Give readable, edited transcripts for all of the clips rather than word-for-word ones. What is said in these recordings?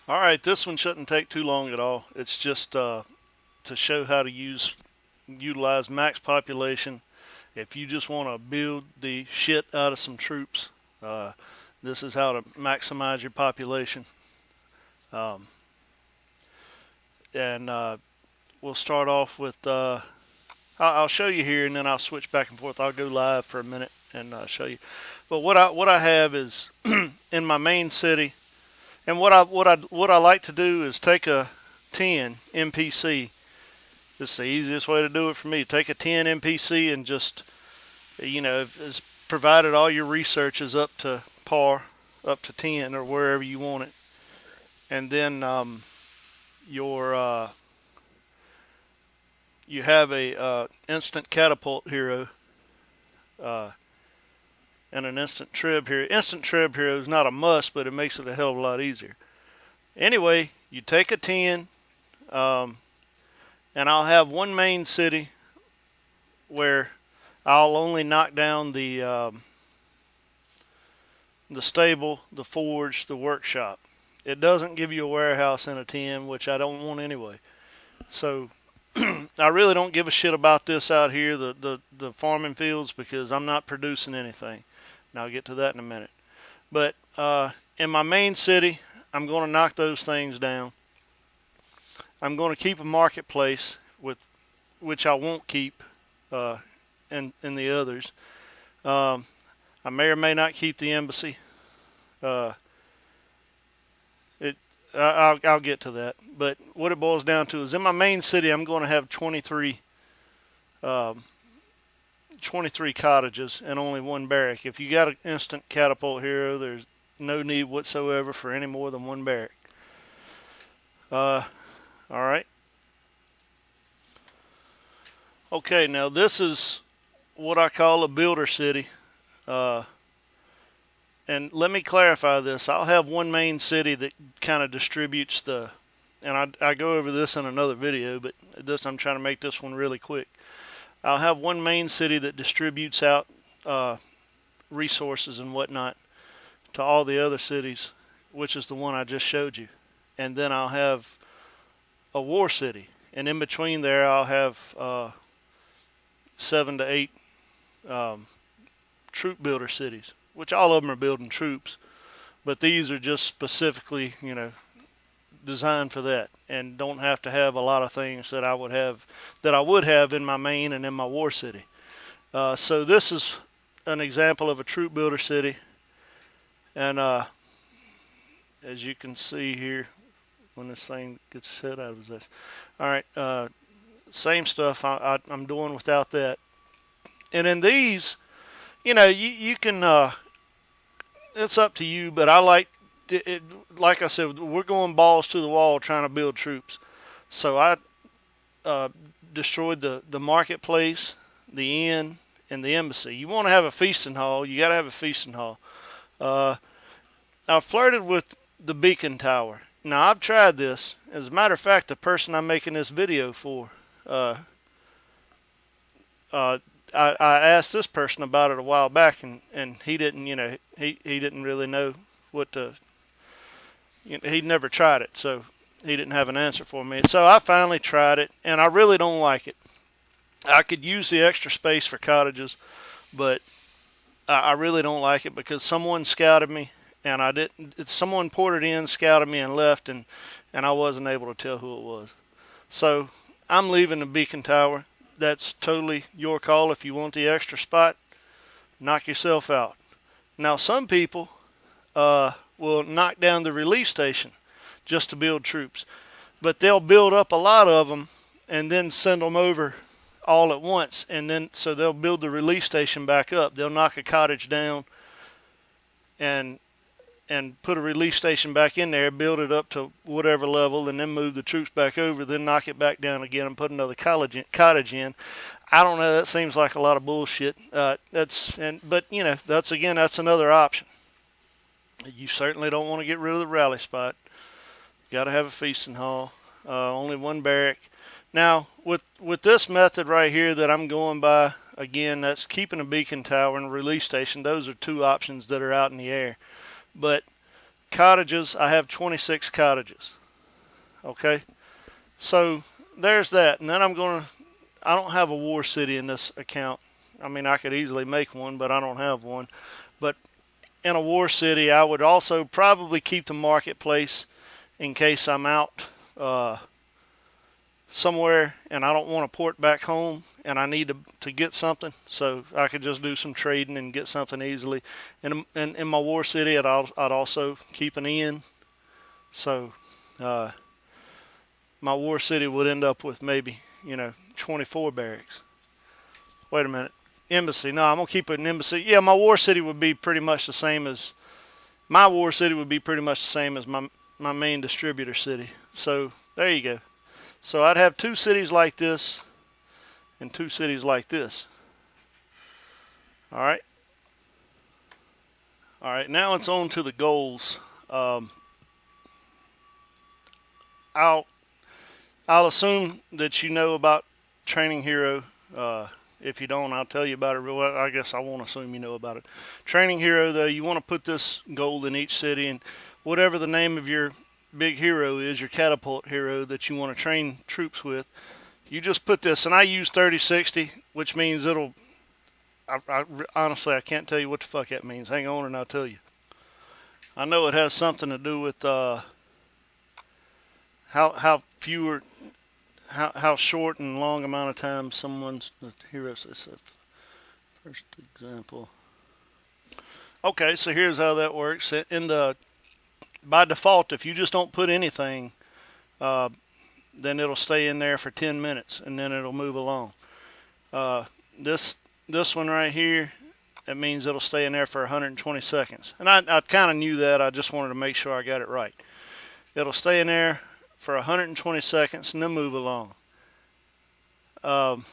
All right, this one shouldn't take too long at all. It's just to show how to utilize max population. If you just want to build the shit out of some troops, uh, this is how to maximize your population. Um, and we'll start off with. I'll show you here, and then I'll switch back and forth. I'll go live for a minute and show you. But what I have is in my main city, and what I like to do is take a 10 MPC. This is the easiest way to do it for me. Take a 10 MPC and just, as provided all your research is up to par, up to 10 or wherever you want it, and then your you have a instant catapult hero and an instant trib hero. Instant trib hero is not a must, but it makes it a hell of a lot easier. Anyway, you take a 10, and I'll have one main city where I'll only knock down the stable, the forge, the workshop. It doesn't give you a warehouse in a 10, which I don't want anyway. So I really don't give a shit about this out here, the farming fields, because I'm not producing anything. And I'll get to that in a minute. But in my main city, I'm going to knock those things down. I'm going to keep a marketplace, which I won't keep in the others. I may or may not keep the embassy. I'll get to that. But what it boils down to is in my main city, I'm going to have 23 cottages and only one barrack. If you got an instant catapult hero, there's no need whatsoever for any more than one barrack. All right. Okay, now this is what I call a builder city. And let me clarify this. I'll have one main city that kind of distributes and I go over this in another video, but I'm trying to make this one really quick. I'll have one main city that distributes out resources and whatnot to all the other cities, which is the one I just showed you. And then I'll have a war city. And in between there, I'll have 7 to 8 troop builder cities, which all of them are building troops, but these are just specifically, designed for that, and don't have to have a lot of things that I would have in my main and in my war city. So this is an example of a troop builder city, and as you can see here, when this thing gets set out of this, all right, same stuff I'm doing without that, and in these, you can. It's up to you, but I like it. Like I said, we're going balls to the wall trying to build troops. So I destroyed the marketplace, the inn, and the embassy. You want to have a feasting hall, you got to have a feasting hall. I flirted with the beacon tower. Now, I've tried this. As a matter of fact, the person I'm making this video for, I asked this person about it a while back, and he didn't, he didn't really know what to, he'd never tried it, so he didn't have an answer for me. So I finally tried it, and I really don't like it. I could use the extra space for cottages, but I really don't like it because someone scouted me, and I didn't. Someone ported in, scouted me, and left, and I wasn't able to tell who it was. So I'm leaving the beacon tower. That's totally your call. If you want the extra spot, knock yourself out. Now, some people will knock down the relief station just to build troops, but they'll build up a lot of them and then send them over all at once, and then so they'll build the relief station back up. They'll knock a cottage down and put a relief station back in there, build it up to whatever level, and then move the troops back over, then knock it back down again and put another cottage in. I don't know. That seems like a lot of bullshit. But that's another option. You certainly don't want to get rid of the rally spot. Got to have a feasting hall. Only one barrack. Now, with this method right here that I'm going by, again, that's keeping a beacon tower and a relief station. Those are two options that are out in the air. But cottages, I have 26 cottages. Okay, so there's that. And then I don't have a war city in this account. I mean, I could easily make one, but I don't have one. But in a war city, I would also probably keep the marketplace in case I'm out somewhere and I don't want to port back home and I need to get something, so I could just do some trading and get something easily. And in my war city, I'd also keep an inn. So my war city would end up with maybe 24 barracks. Wait a minute, embassy. No, I'm gonna keep it an embassy. Yeah, my war city would be pretty much the same as my main distributor city. So there you go. So I'd have 2 cities like this and 2 cities like this. All right. Now it's on to the goals. I'll assume that you know about Training Hero. If you don't, I'll tell you about it real well. I guess I won't assume you know about it. Training Hero, though, you want to put this goal in each city, and whatever the name of your big hero is, your catapult hero that you want to train troops with, you just put this. And I use 3060, which means it'll, honestly, I can't tell you what the fuck that means. Hang on and I'll tell you. I know it has something to do with how short and long amount of time someone's hero says. First example. Okay, so here's how that works. By default, if you just don't put anything, then it'll stay in there for 10 minutes and then it'll move along. This one right here, that means it'll stay in there for 120 seconds. And I kind of knew that. I just wanted to make sure I got it right. It'll stay in there for 120 seconds and then move along. And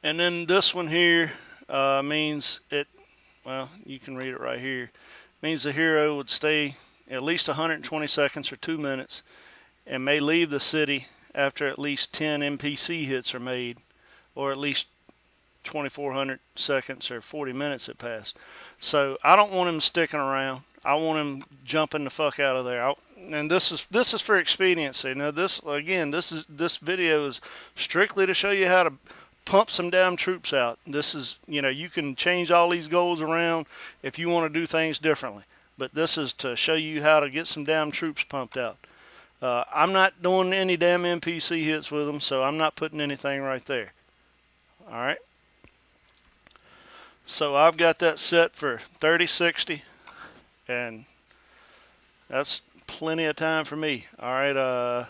then this one here means it, well, you can read it right here. Means the hero would stay at least 120 seconds or 2 minutes and may leave the city after at least 10 NPC hits are made, or at least 2,400 seconds or 40 minutes have passed. So I don't want him sticking around. I want him jumping the fuck out of there. And this is for expediency. Now this video is strictly to show you how to pump some damn troops out. This is, you can change all these goals around if you want to do things differently. But this is to show you how to get some damn troops pumped out. I'm not doing any damn NPC hits with them, so I'm not putting anything right there. All right. So I've got that set for 3060, and that's plenty of time for me. All right.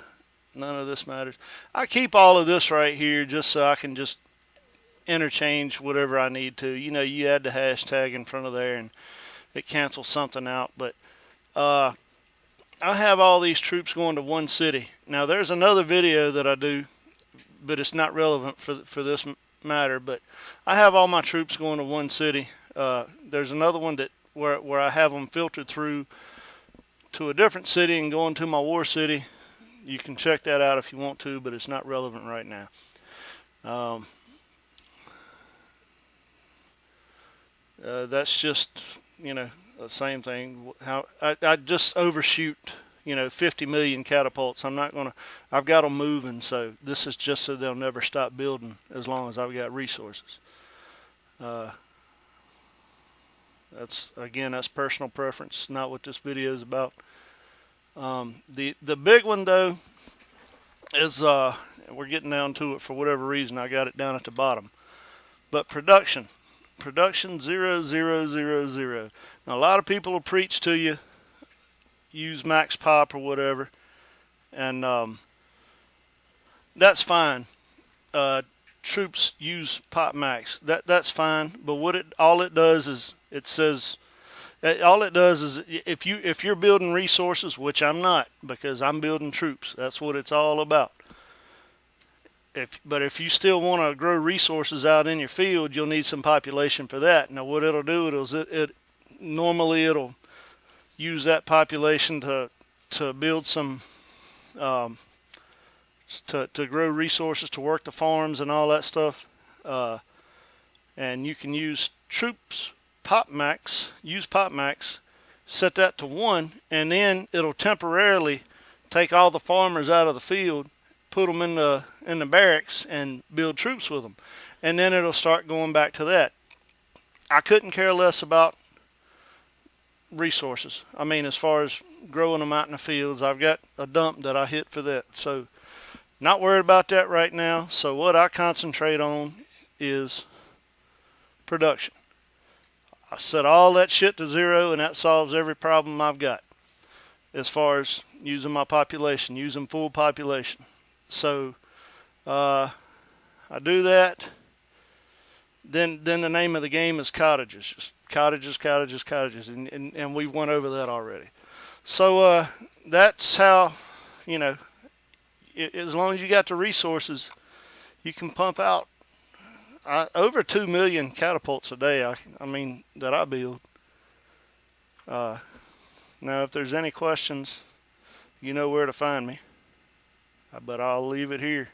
None of this matters. I keep all of this right here just so I can just interchange whatever I need to. You add the hashtag in front of there and it cancels something out. But I have all these troops going to one city. Now there's another video that I do, but it's not relevant for this matter. But I have all my troops going to one city. There's another one where I have them filtered through to a different city and going to my war city. You can check that out if you want to, but it's not relevant right now. That's just, the same thing. How I just overshoot, 50 million catapults. I've got them moving, so this is just so they'll never stop building as long as I've got resources. That's personal preference, not what this video is about. The big one though is we're getting down to it for whatever reason. I got it down at the bottom. But production 0000. Now a lot of people will preach to you, use max pop or whatever, and that's fine. Troops use pop max. That's fine. But all it does is if you're building resources, which I'm not, because I'm building troops. That's what it's all about. But if you still want to grow resources out in your field, you'll need some population for that. Now what it'll do is normally it'll use that population to build some to grow resources, to work the farms and all that stuff. And you can use troops use pop max set that to 1, and then it'll temporarily take all the farmers out of the field, put them in the barracks, and build troops with them, and then it'll start going back to that. I couldn't care less about resources. I mean, as far as growing them out in the fields, I've got a dump that I hit for that. So not worried about that right now. So what I concentrate on is production. I set all that shit to 0, and that solves every problem I've got as far as using my population, using full population. So I do that. Then the name of the game is cottages. Just cottages, cottages, cottages. And we've went over that already. So that's how, as long as you got the resources, you can pump out over 2 million catapults a day, that I build. Now, if there's any questions, you know where to find me. But I'll leave it here.